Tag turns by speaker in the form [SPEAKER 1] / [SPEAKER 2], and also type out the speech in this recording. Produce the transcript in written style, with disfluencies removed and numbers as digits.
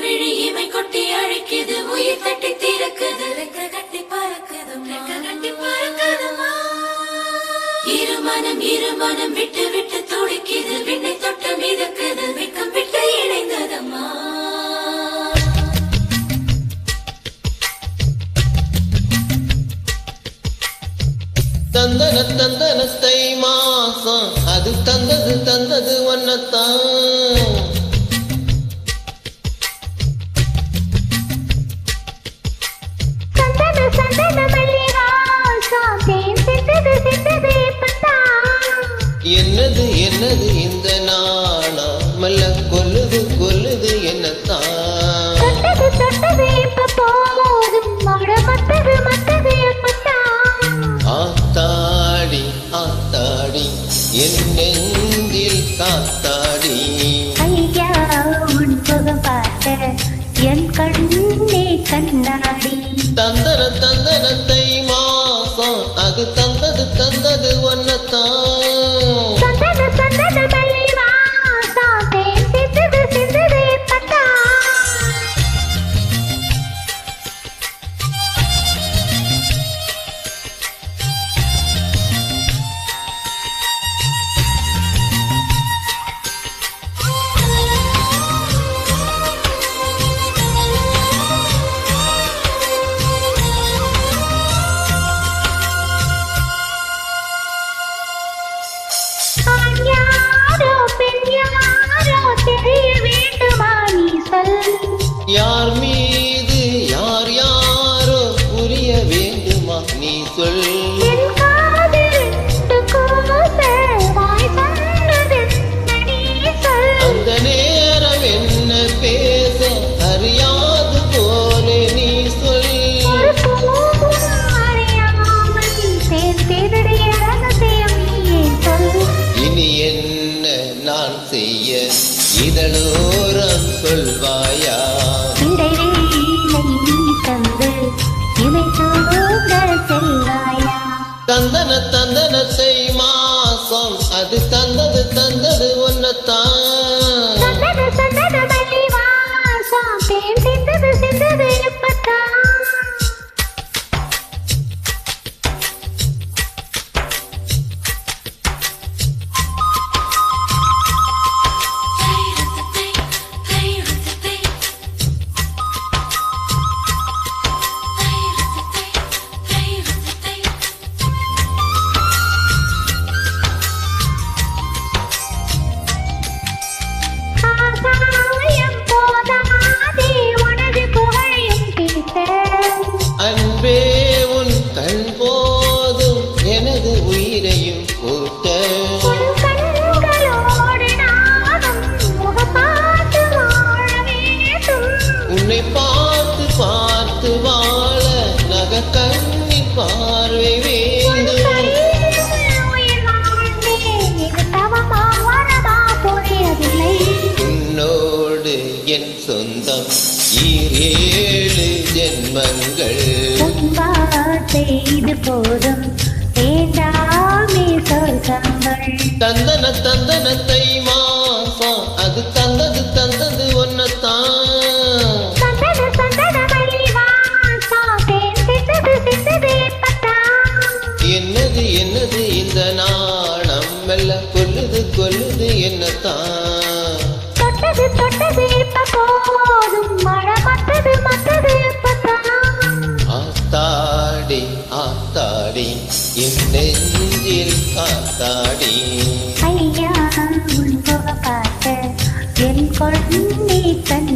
[SPEAKER 1] விழி இமை கொட்டி அழைக்குது உயிர் தட்டி தீரக்குது ரெக்க கட்டி பறக்குதுமா இருமனம் விட்டு விட்டு துடிக்குது விண்ணை தொட்டு மிதக்குது வெக்கம் விட்டு இணைந்ததம்மா
[SPEAKER 2] தந்தன தந்தனத்தை மாசம் அது தந்தது ஒன்னத்தான் என்னது என்னது இந்த நாணா மெல்ல கொல்லுது என்னத்தான் ஆத்தாடி ஆத்தாடி என் நெஞ்சில் காத்தாடி
[SPEAKER 3] ஐயா உன் முகம் பார்த்த என் கண்ணே கண்ணாடி
[SPEAKER 2] தந்தனத்தை மாசம் அது தந்தது ஒன்னத்தான் யார் மீது யாரோ புரிய வேண்டுமா நீ சொல் அந்த நேரம் என்ன பேச அறியாது போலே நீ சொல் இனி என்ன நான் செய்ய இதழோரம் சொல்வாயா தந்தனத்தை மாசம் அது தந்தது ஒன்னத்தான் அன்பே உன் கண் போதும் எனது உயிரையும் கூட்ட உன்னை பார்த்து வாழ நக கண்ணின் பார்வை வேண்டும் உன்னோடு என் சொந்தம் 7 ஜென்மங்கள்
[SPEAKER 3] இது போதும் வேண்டாமே சொர்க்கங்கள்
[SPEAKER 2] தந்தனத்தை மாசம் அது தந்தது ஒன்னத்தான் என்னது இந்த நாணம் மெல்ல கொல்லுது என்னத்தான் ஆத்தாடி என் நெஞ்சில் காத்தாடி
[SPEAKER 3] ஐயா உன் முகம் பார்த்த என் கொள்ளை கண்